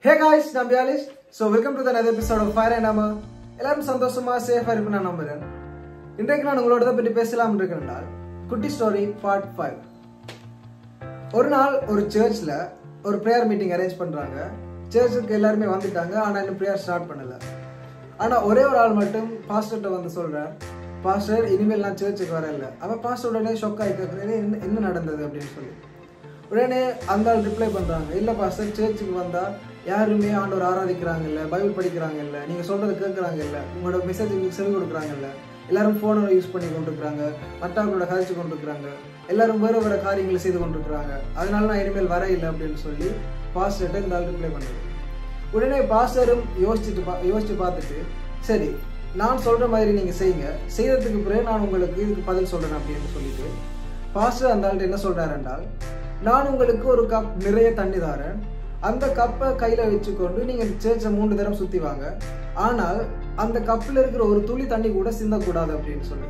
Hey guys, நான் பியாலிஷ். So welcome to another episode of Fire and Hammer. எல்லாரும் சந்தோஷமா சேஃபா இருப்பீங்க நான் நம்புறேன். இன்றைக்கு நான் உங்களோட பத்தி பேசலாம் இருக்கேன்னால் குட்டி ஸ்டோரி பார்ட் 5. ஒரு நாள் ஒரு சர்ச்ல ஒரு பிரேயர் மீட்டிங் அரேஞ்ச் பண்றாங்க. சர்ச்சுக்கு எல்லாரும் வந்துட்டாங்க, ஆனா இன்னும் பிரேயர் ஸ்டார்ட் பண்ணல. ஆனா ஒரே ஒரு ஆள் மட்டும் பாஸ்டர்ட்ட வந்து சொல்றார், பாஸ்டர் இனிமேல் நான் சர்ச்சுக்கு வரல. அப்ப பாஸ்டர் உடனே ஷாக் ஆகி கேட்கறாரு, என்ன நடந்தது அப்படின்னு சொல்லி. உடனே அந்த ஆள் ரிப்ளை பண்றாங்க, இல்ல பாஸ்டர் சர்ச்சுக்கு வந்தா யாருமே ஆண்டவர் ஆராதிக்கிறாங்க இல்ல, பைபிள் படிக்கிறாங்க இல்ல, நீங்க சொல்றது கேட்கறாங்க இல்ல, உங்களோட மெசேஜ் உங்களுக்கு செவி கொடுக்குறாங்க இல்ல, எல்லாரும் போனை யூஸ் பண்ணி கொண்டிருக்கிறாங்க, மற்றவங்களோட கதைச்சு கொண்டிருக்கிறாங்க, எல்லாரும் வேற வேற காரியங்களை செய்து கொண்டிருக்கிறாங்க, அதனால நான் இனிமேல் வர இல்லை அப்படின்னு சொல்லி பாஸ்டர்கிட்ட இந்த ஆள் ரிப்ளை பண்ணுது. உடனே பாஸ்டரும் யோசிச்சு பார்த்துட்டு, சரி நான் சொல்ற மாதிரி நீங்க செய்யுங்க, செய்யறதுக்கு பிறகு நான் உங்களுக்கு இதுக்கு பதில் சொல்றேன் அப்படின்னு சொல்லிட்டு பாஸ்டர் அந்த ஆள்கிட்ட என்ன சொல்றாரு என்றால், நான் உங்களுக்கு ஒரு கப் நிறைய தண்ணி தாரேன், அந்த கப்பை கையில வச்சுக்கொண்டு நீங்க சர்ச்சை 3 தடவை சுத்தி வாங்க, ஆனால் அந்த கப்பில் இருக்கிற ஒரு துளி தண்ணி கூட சிந்தக்கூடாது அப்படின்னு சொல்லி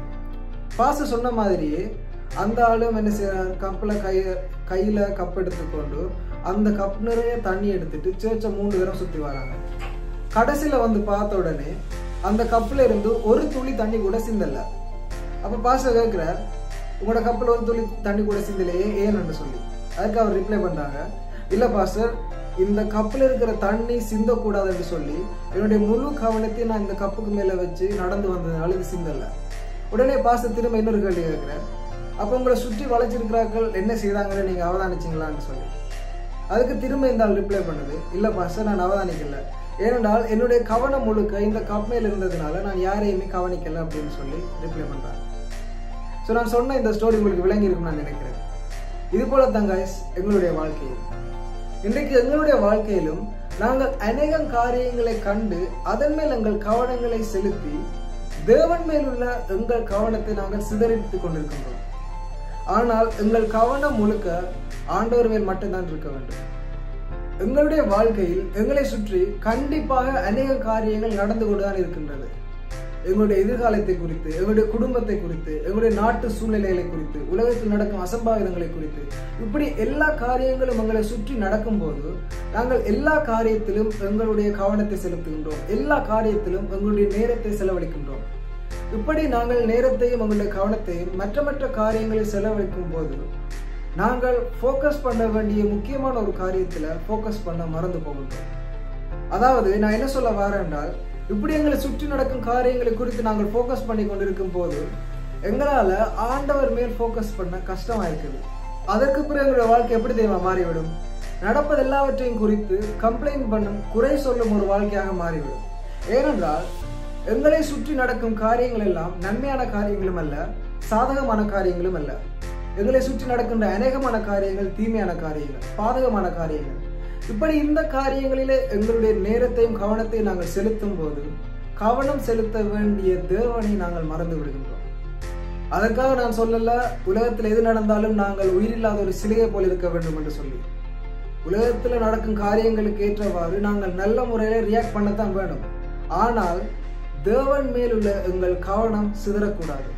பாஸ்டர் சொன்ன மாதிரியே அந்த ஆளும் என்ன செய்யறாரு, கையில கப் எடுத்துக்கொண்டு அந்த கப் நிறைய தண்ணி எடுத்துட்டு சர்ச்சை 3 தடவை சுத்தி வராங்க. கடைசியில வந்து பார்த்த உடனே அந்த கப்புல இருந்து ஒரு துளி தண்ணி கூட சிந்தல. அப்ப பாஸ்டர் கேட்கிறார், உங்களோட கப்பல் ஒரு துளி தண்ணி கூட சிந்தலையே ஏன்னு சொல்லி. அதுக்கு அவர் ரிப்ளை பண்றாங்க, இல்ல பாஸ்டர் இந்த கப்பில் இருக்கிற தண்ணி சிந்தக்கூடாதுன்னு சொல்லி என்னுடைய முழு கவனத்தையும் நான் இந்த கப்புக்கு மேல வச்சு நடந்து வந்ததுனால இது சிந்தல. உடனே பாஸ்டர் திரும்ப இன்னொரு கேள்வி கேட்கிறேன், அப்ப உங்களை சுற்றி வளைச்சிருக்கிறார்கள் என்ன செய்தாங்கன்னு நீங்க அவதானிச்சிங்களான்னு சொல்லி. அதுக்கு திரும்ப இந்த ஆள் ரிப்ளை பண்ணுது, இல்ல பாஸ்டர் நான் அவதானிக்கல, ஏனென்றால் என்னுடைய கவனம் முழுக்க இந்த கப் மேல இருந்ததுனால நான் யாரையுமே கவனிக்கல அப்படின்னு சொல்லி ரிப்ளை பண்றாங்க. ஸோ நான் சொன்ன இந்த ஸ்டோரி உங்களுக்கு விளங்கி இருக்கும்னு நான் நினைக்கிறேன். இது போல தான் கைஸ் எங்களுடைய வாழ்க்கையில் இன்றைக்கு எங்களுடைய வாழ்க்கையிலும் நாங்கள் அநேக காரியங்களை கண்டு அதன் மேல் எங்கள் கவனங்களை செலுத்தி தேவன் மேல் உள்ள எங்கள் கவனத்தை நாங்கள் சிதறித்துக் கொண்டிருக்கின்றோம். ஆனால் எங்கள் கவனம் முழுக்க ஆண்டவர் மேல் மட்டும்தான் இருக்க வேண்டும். எங்களுடைய வாழ்க்கையில் எங்களை சுற்றி கண்டிப்பாக அநேக காரியங்கள் நடந்து கொண்டுதான் இருக்கின்றது. எங்களுடைய எதிர்காலத்தை குறித்து, எங்களுடைய குடும்பத்தை குறித்து, எங்களுடைய நாட்டு சூழ்நிலைகளை குறித்து, உலகத்தில் நடக்கும் அசம்பாவிதங்களை குறித்து, இப்படி எல்லா காரியங்களும் எங்களை சுற்றி நடக்கும் போது நாங்கள் எல்லா காரியத்திலும் எங்களுடைய கவனத்தை செலுத்துகின்றோம், எல்லா காரியத்திலும் எங்களுடைய நேரத்தை செலவழிக்கின்றோம். இப்படி நாங்கள் நேரத்தையும் எங்களுடைய கவனத்தையும் மற்ற காரியங்களில் செலவழிக்கும் போது நாங்கள் போக்கஸ் பண்ண வேண்டிய முக்கியமான ஒரு காரியத்துல போக்கஸ் பண்ண மறந்து போகின்றோம். அதாவது நான் என்ன சொல்ல வரேன் என்றால், இப்படி எங்களை சுற்றி நடக்கும் காரியங்களை குறித்து நாங்கள் போக்கஸ் பண்ணி கொண்டிருக்கும் போது எங்களால ஆண்டவர் மேல் போக்கஸ் பண்ண கஷ்டமா இருக்குது. அதற்கு பிறகு எங்களுடைய வாழ்க்கை எப்படி தெரியுமா மாறிவிடும், நடப்பது எல்லாவற்றையும் குறித்து கம்ப்ளைண்ட் பண்ணும், குறை சொல்லும் ஒரு வாழ்க்கையாக மாறிவிடும். ஏனென்றால் எங்களை சுற்றி நடக்கும் காரியங்கள் எல்லாம் நன்மையான காரியங்களும் அல்ல, சாதகமான காரியங்களும் அல்ல. எங்களை சுற்றி நடக்கின்ற அநேகமான காரியங்கள் தீமையான காரியங்கள், பாதகமான காரியங்கள். இப்படி இந்த காரியங்களிலே எங்களுடைய நேரத்தையும் கவனத்தையும் நாங்கள் செலுத்தும் போது கவனம் செலுத்த வேண்டிய தேவனை நாங்கள் மறந்து விடுகின்றோம். அதற்காக நான் சொல்லல உலகத்தில் எது நடந்தாலும் நாங்கள் உயிரில்லாத ஒரு சிலையை போல் இருக்க வேண்டும் என்று சொல்லி. உலகத்தில் நடக்கும் காரியங்களுக்கு ஏற்றவாறு நாங்கள் நல்ல முறையில ரியாக்ட் பண்ணத்தான் வேணும். ஆனால் தேவன் மேலுள்ள எங்கள் கவனம் சிதறக்கூடாது.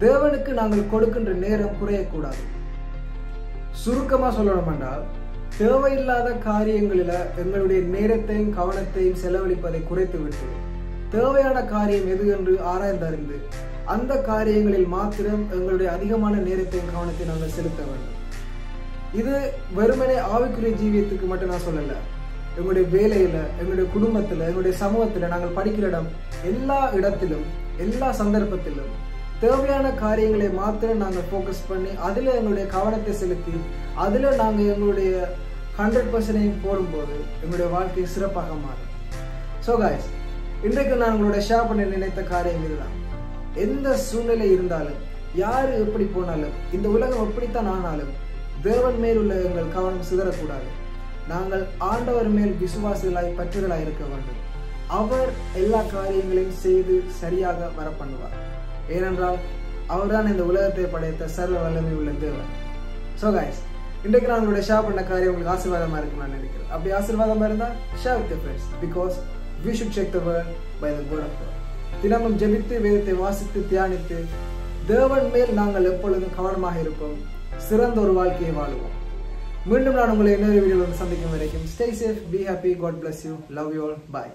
தேவனுக்கு நாங்கள் கொடுக்கின்ற நேரம் குறையக்கூடாது. சுருக்கமா சொல்லணும் என்றால், தேவையில்லாத காரியங்களில எங்களுடைய நேரத்தையும் கவனத்தையும் செலவழிப்பதை குறைத்துவிட்டு தேவையான காரியம் எது என்று ஆராய்ந்தறிந்து அந்த காரியங்களில் மாத்திரம் எங்களுடைய அதிகமான நேரத்தையும் கவனத்தையும் நாங்கள் செலுத்த வேண்டும். இது வெறுமனே ஆவிக்குரிய ஜீவியத்துக்கு மட்டும் நான் சொல்லல, எங்களுடைய வேலையில, எங்களுடைய குடும்பத்துல, எங்களுடைய சமூகத்துல, நாங்கள் படிக்கிற இடம், எல்லா இடத்திலும் எல்லா சந்தர்ப்பத்திலும் தேவையான காரியங்களை மாத்திரம் நாங்கள் போக்கஸ் பண்ணி அதுல எங்களுடைய கவனத்தை செலுத்தி அதுல நாங்கள் எங்களுடைய 100% போடும்போது எங்களுடைய வாழ்க்கை சிறப்பாக மாறும். ஸோ கைஸ், இன்றைக்கு நான் உங்களோட ஷேர் பண்ண நினைத்த காரியம் இதுதான். எந்த சூழ்நிலை இருந்தாலும், யாரு எப்படி போனாலும், இந்த உலகம் எப்படித்தான் ஆனாலும் தேவன் மேல் உள்ள எங்கள் கவனம் சிதறக்கூடாது. நாங்கள் ஆண்டவர் மேல் விசுவாசிகளாய் பற்றுதலாய் இருக்க வேண்டும். அவர் எல்லா காரியங்களையும் செய்து சரியாக வர பண்ணுவார். ஏனென்றால் அவர்தான் இந்த உலகத்தை படைத்த சர்வ வல்லமை உள்ள தேவன். ஸோ கைஸ், இன்றைக்கு நான் உங்களுடைய ஷேர் பண்ண காரியம் உங்களுக்கு ஆசீர்வாதமா இருக்கும் நான் நினைக்கிறேன். அப்படி ஆசீர்வாதமா இருந்தா share with your friends, because we should check the world by the word of God. தினமும் ஜெபித்து வேதத்தை வாசித்து தியானித்து தேவன் மேல் நாங்கள் எப்பொழுதும் கவனமாக இருப்போம், சிறந்த ஒரு வாழ்க்கையை வாழுவோம். மீண்டும் நான் உங்களை இன்னொரு வீடியோவில் வந்து சந்திக்கும் வரைக்கும் stay safe, be happy, God bless you, love you all, bye.